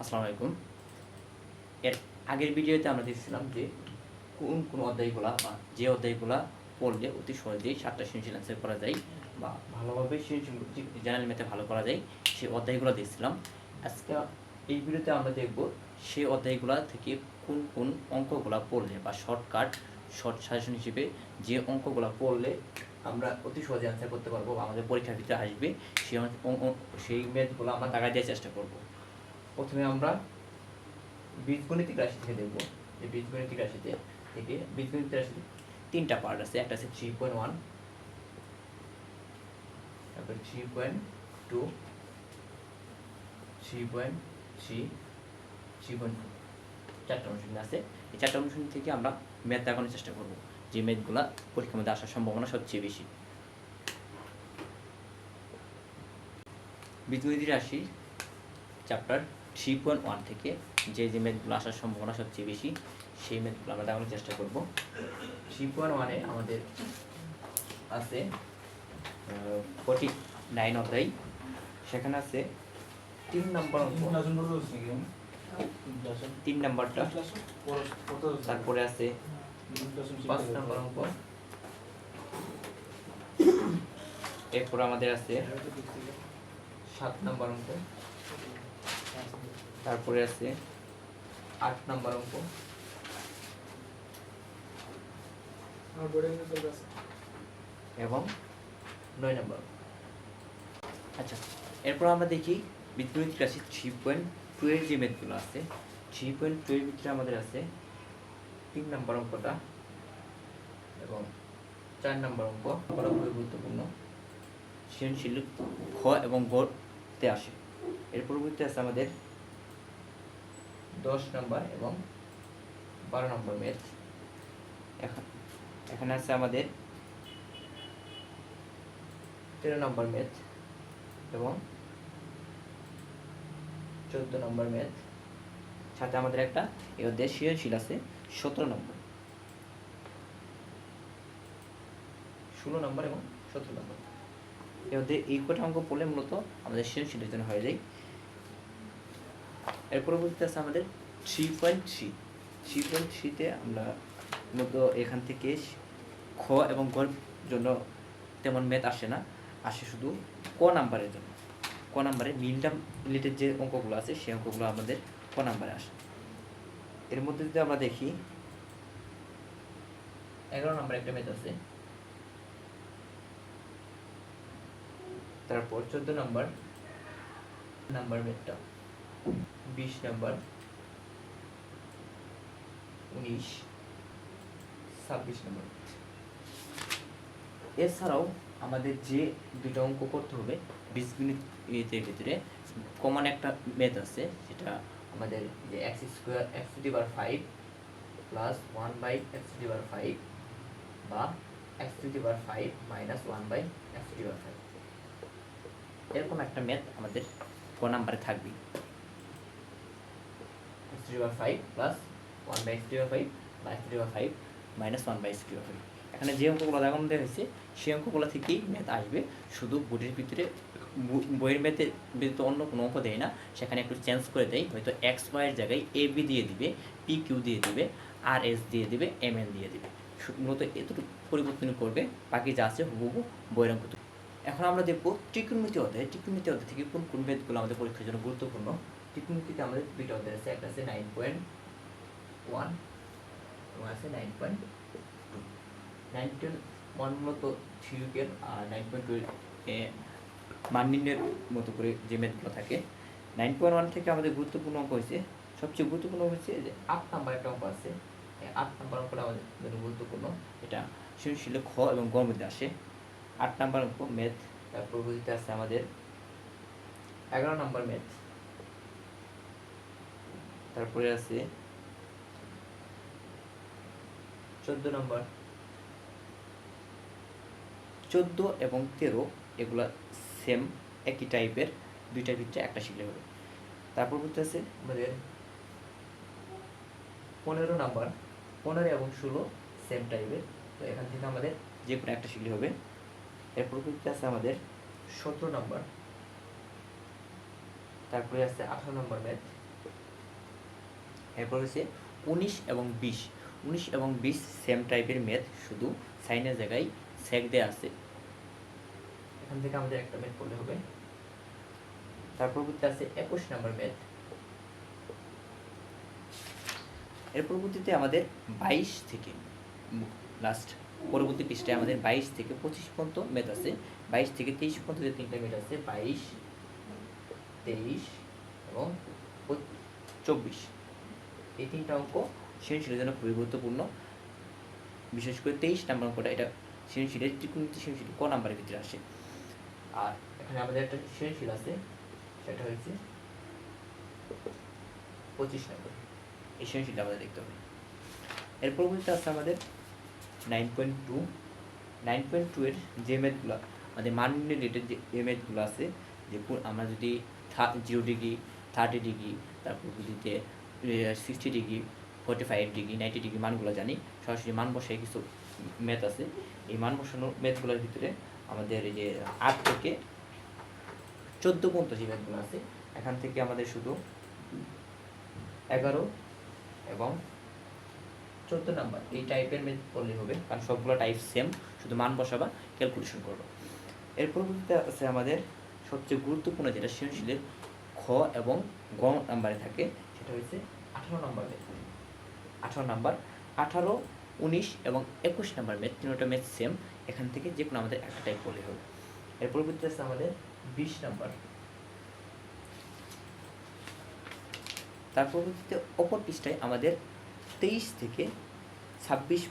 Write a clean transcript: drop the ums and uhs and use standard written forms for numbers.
আসসালামু আলাইকুম। এর আগের ভিডিওতে আমরা দেখছিলাম যে কোন কোন অধ্যায়গুলা বা যে অধ্যায়গুলা পড়লে অতি সহজেই 7টা সৃজনশীল অ্যান্সার করা যায় বা ভালোভাবে সৃজনশীল জেনারেল ম্যাথে ভালো করা যায় সেই অধ্যায়গুলো দেখছিলাম। আজকে এই ভিডিওতে আমরা দেখব সেই অধ্যায়গুলা থেকে কোন কোন অঙ্কগুলা পড়লে বা শর্ট সাজেশন হিসেবে যে অঙ্কগুলা পড়লে আমরা অতি সহজে অ্যান্সার করতে পারবো বা আমাদের পরীক্ষার ভিতরে আসবে সেই ম্যাথগুলো আমরা দাগায় দেওয়ার চেষ্টা করব। প্রথমে আমরা বীজগণিতিক রাশি থেকে দেখব যে বীজগণিতিক রাশিতে তিনটা পার্ট আছে। একটা আছে 3.1, তারপর 3.2, 3.3, 3.4, চারটা অনুশীলন আছে। এই চারটা অনুশীলন থেকে আমরা ম্যাথ দেখানোর চেষ্টা করব যে ম্যাথগুলা পরীক্ষার মধ্যে আসার সম্ভাবনা সবচেয়ে বেশি। বীজগণিতিক রাশি চ্যাপ্টার 3.1 থেকে যে ম্যাথগুলো আসার সম্ভাবনা সবচেয়ে বেশি সেই ম্যাথগুলো আমরা দেখানোর চেষ্টা করব। 3.1-এ আমাদের আছে 49 অধ্যায়। সেখানে আছে 3 নম্বর অঙ্ক, 3 নম্বরটা, তারপরে আছে 5 নম্বর অঙ্ক, এরপর আমাদের আছে 7 নম্বর অঙ্ক, তারপরে আছে 8 নম্বর অঙ্ক এবং 9 নম্বর। আচ্ছা, এরপর আমরা দেখি বীজগণিতিক রাশি 3.2 এর যে ম্যাথগুলো আছে। 3.2 এর ভিতরে আমাদের আছে 3 নম্বর অঙ্কটা এবং 4 নম্বর অঙ্ক খুবই গুরুত্বপূর্ণ, সৃজনশীল খ এবং গতে আসে। এর পরবর্তী আছে আমাদের 10 নম্বর এবং 12 নম্বর ম্যাথ। এখানে আছে আমাদের 13 নম্বর ম্যাথ এবং 14 নম্বর ম্যাথ। সাথে আমাদের একটা এই অধ্যায় সৃজনশীল আছে 17 নম্বর, 16 নম্বর এবং 17 নম্বর। এই অধ্যায় এই কটা অঙ্ক পড়লে মূলত আমাদের সৃজনশীলের জন্য হয়ে যায়। এর পরবর্তীতে আছে আমাদের 3.3তে আমরা মূলত এখান থেকে খ এবং গর জন্য তেমন ম্যাথ আসে না, আসে শুধু ক নাম্বারের জন্য। ক নাম্বারে মিলটাম রিলেটেড যে অঙ্কগুলো আছে সেই অঙ্কগুলো আমাদের ক নাম্বারে আসে। এর মধ্যে যদি আমরা দেখি 11 নম্বর একটা ম্যাথ আছে, তারপর 14 নম্বর ম্যাথটা, 20 নম্বর, 19, 26 নম্বর। এছাড়াও আমাদের যে দুটো অঙ্ক করতে হবে বীজগণিতের ভিতরে কমন একটা ম্যাথ আছে, সেটা আমাদের যে x² x⁵ প্লাস 1/x⁵ বা x⁵ মাইনাস 1/x⁵, এরকম একটা ম্যাথ আমাদের ক নাম্বারে থাকবে। x⁵ প্লাস 1/x⁵ বা x⁵ মাইনাস 1/x⁵। এখানে যে অঙ্কগুলো দেখানো দেওয়া হয়েছে সেই অঙ্কগুলো থেকেই ম্যাথ আসবে। শুধু বইয়ের ম্যাথের ভিতরে অন্য কোনো অঙ্ক দেয় না, সেখানে একটু চেঞ্জ করে দেয়। হয়তো x-y এর জায়গায় AB দিয়ে দিবে, PQ দিয়ে দিবে, RS দিয়ে দিবে, MN দিয়ে দিবে। মূলত এতটুকু পরিবর্তন করবে, বাকি যা আছে হুবহু বইয়ের অঙ্ক। এখন আমরা দেখব ত্রিকোণমিতি অধ্যায় থেকে কোন কোন ম্যাথগুলো আমাদের পরীক্ষার জন্য গুরুত্বপূর্ণ। ত্রিকোণমিতিতে আমাদের দুইটা অধ্যায় আছে, একটা আছে 9.1 এবং আছে 9.2। 9.1 মূলত থিওরিক্যাল আর 9.2 মান নির্ণয়ের মতো করে যে ম্যাথগুলো থাকে। 9.1 থেকে আমাদের গুরুত্বপূর্ণ অঙ্ক হয়েছে, সবচেয়ে গুরুত্বপূর্ণ হচ্ছে যে 8 নাম্বার একটা অঙ্ক আছে। 8 নাম্বার অঙ্কটা আমাদের জন্য গুরুত্বপূর্ণ, এটা সৃজনশীল খ এবং গ মধ্যে আসে। 8 নাম্বার অঙ্ক ম্যাথ। তার পরবর্তীতে আছে আমাদের 11 নাম্বার ম্যাথ, তারপরে আছে 14 নম্বর। 14 এবং 13 এগুলা সেম, একই টাইপের, দুইটার ভিতরে একটা শিখলে হবে। তারপর বলতে আছে আমাদের 15 নাম্বার। 15 এবং 16 সেম টাইপের, তো এখান থেকে আমাদের যে কোনো একটা শিখলে হবে। এরপর বলতে আছে আমাদের 17 নাম্বার, তারপরে আছে 18 নম্বর ম্যাথ, এরপর হচ্ছে 19 এবং 20। 19 এবং 20 সেম টাইপের ম্যাথ, শুধু সাইনের জায়গায় সেক দেওয়া আছে। এখান থেকে আমাদের একটা ম্যাথ করলে হবে। তারপর আছে 21 নম্বর ম্যাথ। এর পরবর্তীতে আমাদের 22 থেকে লাস্ট পরবর্তী পৃষ্ঠায় আমাদের 22 থেকে 25 পর্যন্ত ম্যাথ আছে। 22 থেকে 23 পর্যন্ত যে তিনটা ম্যাথ আছে, 22, 23 এবং 24, এই তিনটা অঙ্ক সৃজনশীলের জন্য খুবই গুরুত্বপূর্ণ। বিশেষ করে 23 নম্বর অঙ্কটা, এটা সৃজনশীলের ত্রিকোণমিতি সৃজনশীল ক নাম্বারের ভিতরে আসে। আর এখানে আমাদের একটা সৃজনশীল আছে, সেটা হচ্ছে 25 নম্বর। এই সৃজনশীলটা আমাদের দেখতে হবে। এর পরবর্তীতে আছে আমাদের 9.2। 9.2 এর যে ম্যাথগুলো আমাদের মান রিলেটেড, যে ম্যাথগুলো আছে, যে আমরা যদি 0 ডিগ্রি, 30 ডিগ্রি, তারপর যদি 60 ডিগ্রি, 45 ডিগ্রি, 90 ডিগ্রি মানগুলো জানি, সরাসরি মান বসায় কিছু ম্যাথ আছে। এই মান বসানোর ম্যাথগুলোর ভিতরে আমাদের এই যে 8 থেকে 14 পর্যন্ত যে ম্যাথগুলো আছে, এখান থেকে আমাদের শুধু 11 এবং 14 নাম্বার এই টাইপের ম্যাথ করলে হবে, কারণ সবগুলো টাইপ সেম, শুধু মান বসাবা, ক্যালকুলেশন করবো। এর পরবর্তীতে আছে আমাদের সবচেয়ে গুরুত্বপূর্ণ, যেটা সৃজনশীলের খ এবং গ নাম্বারে থাকে, সেটা হচ্ছে 18 নাম্বার ম্যাথ। 18 নাম্বার, 18, 19 এবং 21 নাম্বার ম্যাথ, তিনটা ম্যাথ সেম, এখান থেকে যে কোনো আমাদের একটা টাইপ করলে হবে। এর পরবর্তীতে আছে আমাদের 20 নাম্বার। তার পরবর্তীতে অপর পৃষ্ঠায় আমাদের 23 থেকে 26